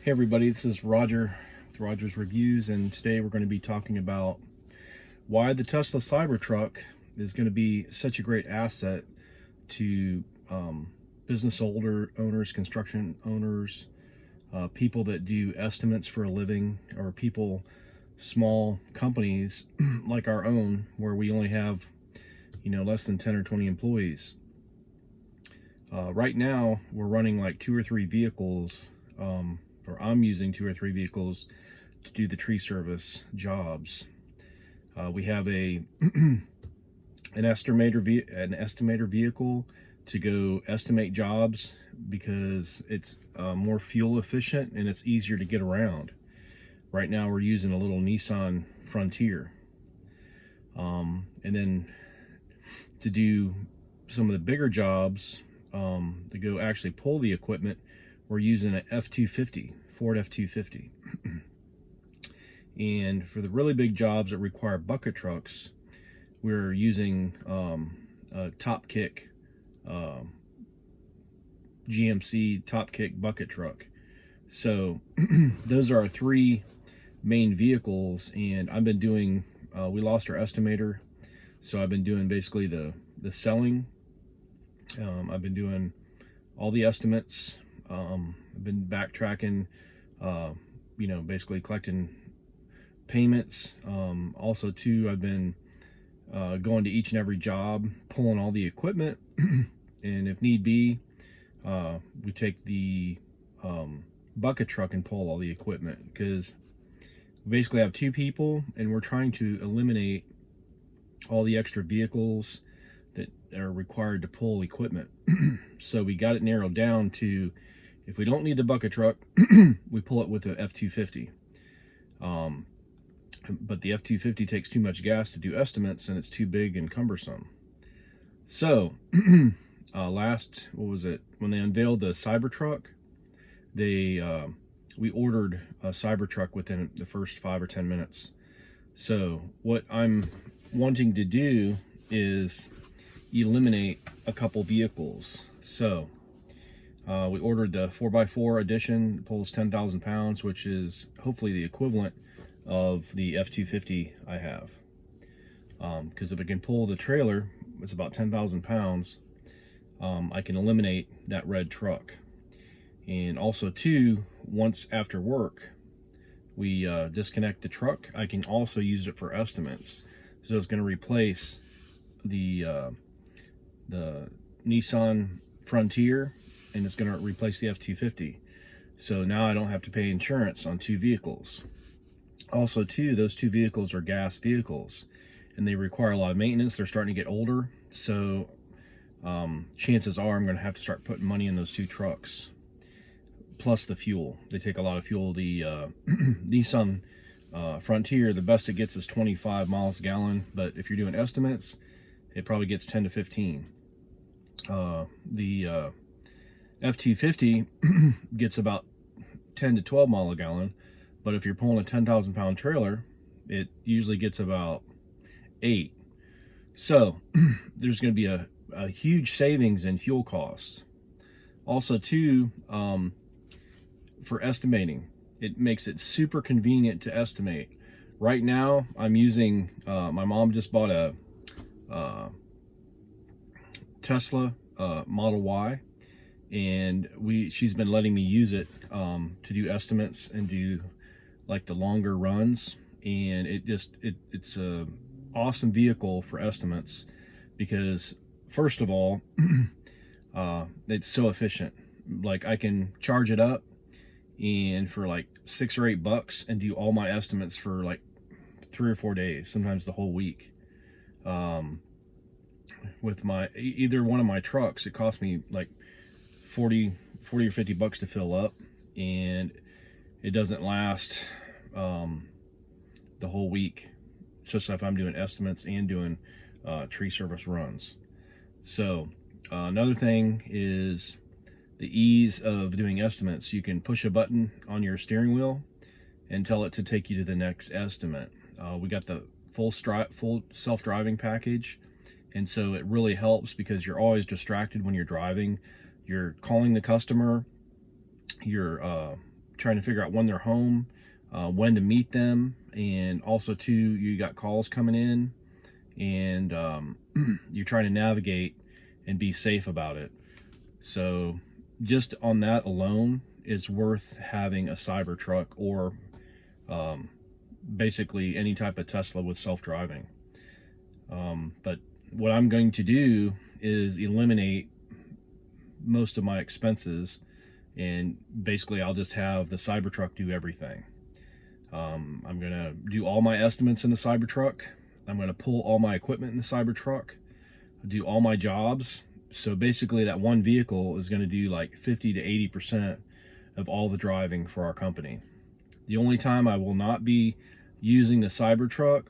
Hey everybody, this is Roger with Roger's Reviews, and today we're going to be talking about why the Tesla Cybertruck is going to be such a great asset to business owners, construction owners, people that do estimates for a living, or small companies like our own, where we only have, less than 10 or 20 employees. Right now, we're running like 2 or 3 vehicles, or I'm using 2 or 3 vehicles to do the tree service jobs. We have an estimator vehicle to go estimate jobs because it's more fuel efficient and it's easier to get around. Right now we're using a little Nissan Frontier. And then to do some of the bigger jobs, to go actually pull the equipment, we're using an F-250, Ford F-250. And for the really big jobs that require bucket trucks, we're using a Top Kick, GMC Top Kick bucket truck. So those are our 3 main vehicles, and I've been doing, we lost our estimator, so I've been doing basically the selling. I've been doing all the estimates. I've been backtracking, basically collecting payments. Also too, I've been going to each and every job, pulling all the equipment, and if need be, we take the bucket truck and pull all the equipment, because we basically have 2 people and we're trying to eliminate all the extra vehicles that are required to pull equipment. So we got it narrowed down to, if we don't need the bucket truck, we pull it with the F-250. But the F-250 takes too much gas to do estimates, and it's too big and cumbersome. So when they unveiled the Cybertruck, we ordered a Cybertruck within the first 5 or 10 minutes. So what I'm wanting to do is eliminate a couple vehicles. So we ordered the 4x4 edition. It pulls 10,000 pounds, which is hopefully the equivalent of the F-250 I have. Because if I can pull the trailer, it's about 10,000 pounds, I can eliminate that red truck. And also too, once after work, we disconnect the truck, I can also use it for estimates. So it's going to replace the Nissan Frontier, and it's going to replace the F-250. So now I don't have to pay insurance on 2 vehicles. Also too, those 2 vehicles are gas vehicles, and they require a lot of maintenance. They're starting to get older, so chances are I'm going to have to start putting money in those 2 trucks, plus the fuel. They take a lot of fuel. The Nissan Frontier, the best it gets is 25 miles a gallon, but if you're doing estimates, it probably gets 10 to 15. The F-250 gets about 10 to 12 miles a gallon, but if you're pulling a 10,000 pound trailer, it usually gets about 8. So there's going to be a huge savings in fuel costs. Also too, for estimating, it makes it super convenient to estimate. Right now I'm using, my mom just bought a Tesla Model Y, and she's been letting me use it to do estimates and do like the longer runs, and it's a awesome vehicle for estimates, because first of all, it's so efficient. Like, I can charge it up, and for like $6 or $8 and do all my estimates for like 3 or 4 days, sometimes the whole week. With either one of my trucks, it cost me like 40 or $50 to fill up, and it doesn't last the whole week, especially if I'm doing estimates and doing tree service runs. So another thing is the ease of doing estimates. You can push a button on your steering wheel and tell it to take you to the next estimate. We got the full self-driving package, and so it really helps because you're always distracted when you're driving. You're calling the customer, you're trying to figure out when they're home, when to meet them, and also too, you got calls coming in, and you're trying to navigate and be safe about it. So just on that alone, it's worth having a Cybertruck, or basically any type of Tesla with self-driving. But what I'm going to do is eliminate most of my expenses, and basically I'll just have the Cybertruck do everything. I'm going to do all my estimates in the Cybertruck. I'm going to pull all my equipment in the Cybertruck, do all my jobs. So basically that one vehicle is going to do like 50 to 80% of all the driving for our company. The only time I will not be using the Cybertruck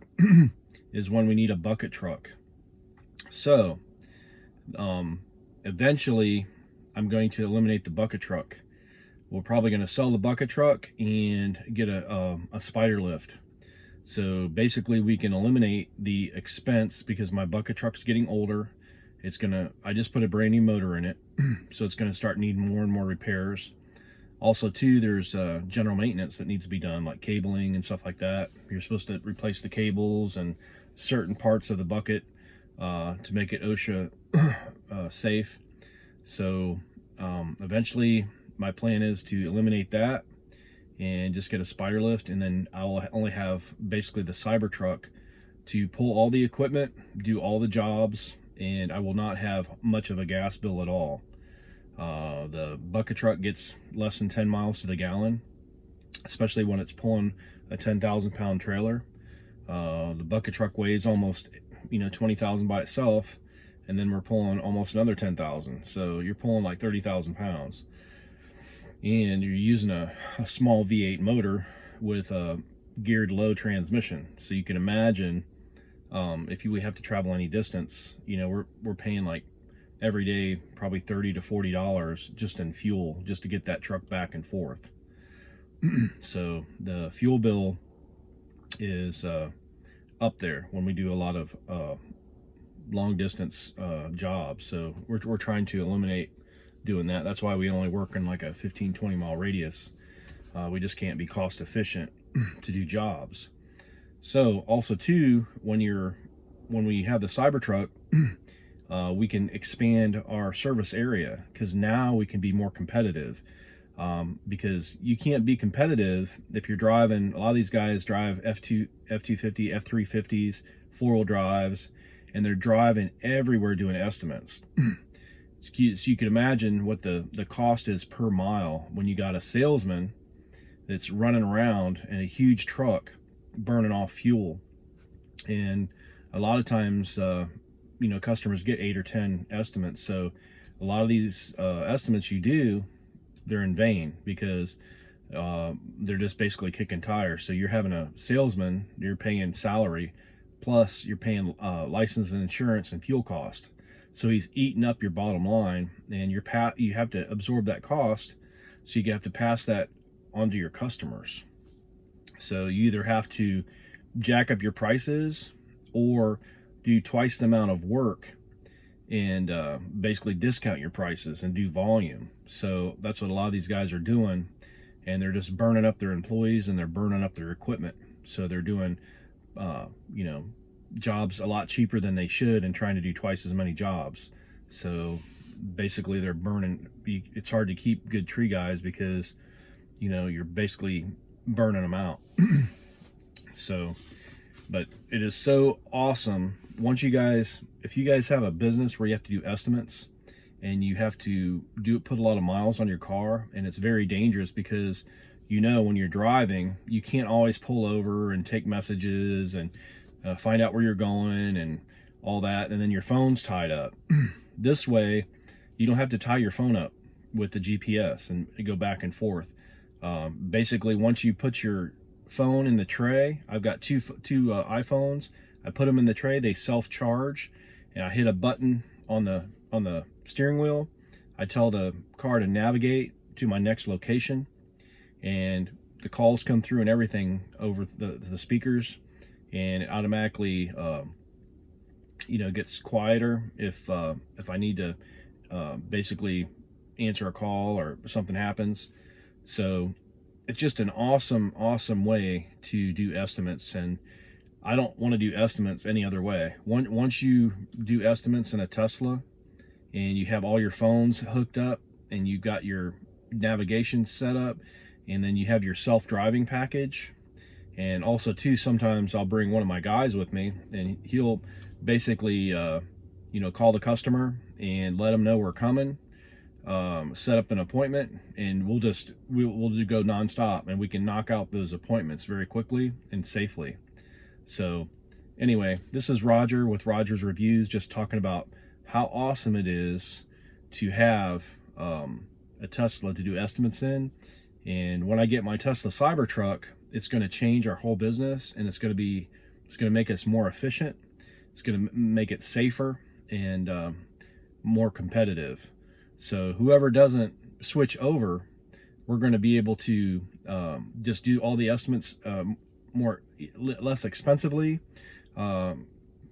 is when we need a bucket truck. So eventually I'm going to eliminate the bucket truck. We're probably going to sell the bucket truck and get a spider lift. So basically we can eliminate the expense, because my bucket truck's getting older. I just put a brand new motor in it, so it's gonna start needing more and more repairs. Also too, there's general maintenance that needs to be done, like cabling and stuff like that. You're supposed to replace the cables and certain parts of the bucket to make it OSHA safe. So eventually my plan is to eliminate that and just get a spider lift, and then I'll only have basically the Cybertruck to pull all the equipment, do all the jobs, and I will not have much of a gas bill at all. The bucket truck gets less than 10 miles to the gallon, especially when it's pulling a 10,000 pound trailer. The bucket truck weighs almost 20,000 by itself, and then we're pulling almost another 10,000. So you're pulling like 30,000 pounds, and you're using a small V8 motor with a geared low transmission. So you can imagine if we have to travel any distance, we're paying like every day probably $30 to $40 just in fuel, just to get that truck back and forth. So the fuel bill is up there when we do a lot of long distance jobs. So we're trying to eliminate doing that. That's why we only work in like a 15-20 mile radius. We just can't be cost efficient to do jobs. So also too, when we have the Cybertruck, we can expand our service area, because now we can be more competitive. Because you can't be competitive if you're driving. A lot of these guys drive F250, F350s, 4-wheel drives, and they're driving everywhere doing estimates. So you can imagine what the cost is per mile when you got a salesman that's running around in a huge truck burning off fuel. And a lot of times customers get 8 or 10 estimates. So a lot of these estimates you do, they're in vain, because they're just basically kicking tires. So you're having a salesman, you're paying salary, plus you're paying license and insurance and fuel cost. So he's eating up your bottom line, and you have to absorb that cost. So you have to pass that onto your customers. So you either have to jack up your prices or do twice the amount of work and basically discount your prices and do volume. So that's what a lot of these guys are doing, and they're just burning up their employees and they're burning up their equipment. So they're doing jobs a lot cheaper than they should and trying to do twice as many jobs. So basically they're burning. It's hard to keep good tree guys, because you're basically burning them out. So, but it is so awesome if you guys have a business where you have to do estimates and you have to put a lot of miles on your car, and it's very dangerous, because when you're driving, you can't always pull over and take messages and find out where you're going and all that, and then your phone's tied up. This way you don't have to tie your phone up with the GPS and go back and forth. Basically, once you put your phone in the tray, I've got two iPhones. I put them in the tray, they self-charge, and I hit a button on the steering wheel. I tell the car to navigate to my next location, and the calls come through and everything over the speakers, and it automatically gets quieter if I need to basically answer a call or something happens. So it's just an awesome way to do estimates, and I don't want to do estimates any other way. Once you do estimates in a Tesla and you have all your phones hooked up and you've got your navigation set up, and then you have your self-driving package, and also too, sometimes I'll bring one of my guys with me, and he'll basically you know, call the customer and let them know we're coming, set up an appointment, and we'll go nonstop, and we can knock out those appointments very quickly and safely. So anyway, this is Roger with Roger's Reviews, just talking about how awesome it is to have a Tesla to do estimates in. And when I get my Tesla Cybertruck, it's going to change our whole business, and it's going to make us more efficient. It's going to make it safer and more competitive. So whoever doesn't switch over, we're going to be able to just do all the estimates less expensively. We're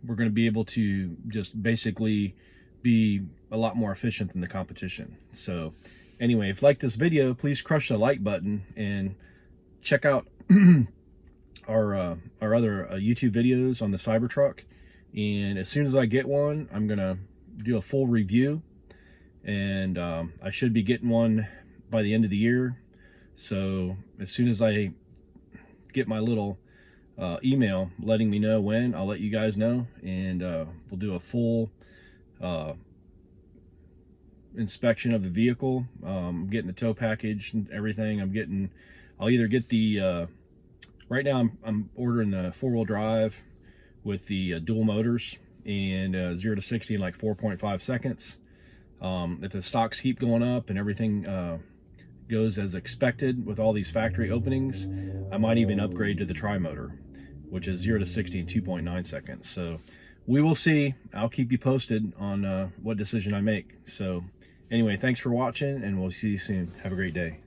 going to be able to just basically be a lot more efficient than the competition. So anyway, if you like this video, please crush the like button and check out our other YouTube videos on the Cybertruck. And as soon as I get one, I'm gonna do a full review, and I should be getting one by the end of the year. So as soon as I get my little email letting me know when, I'll let you guys know, and we'll do a full inspection of the vehicle. I'm getting the tow package and everything. I'll either get the right now I'm ordering the 4-wheel drive with the dual motors, and 0 to 60 in like 4.5 seconds. If the stocks keep going up and everything goes as expected with all these factory openings, I might even upgrade to the tri-motor, which is 0 to 60 in 2.9 seconds. So we will see. I'll keep you posted on what decision I make. So anyway, thanks for watching, and we'll see you soon. Have a great day.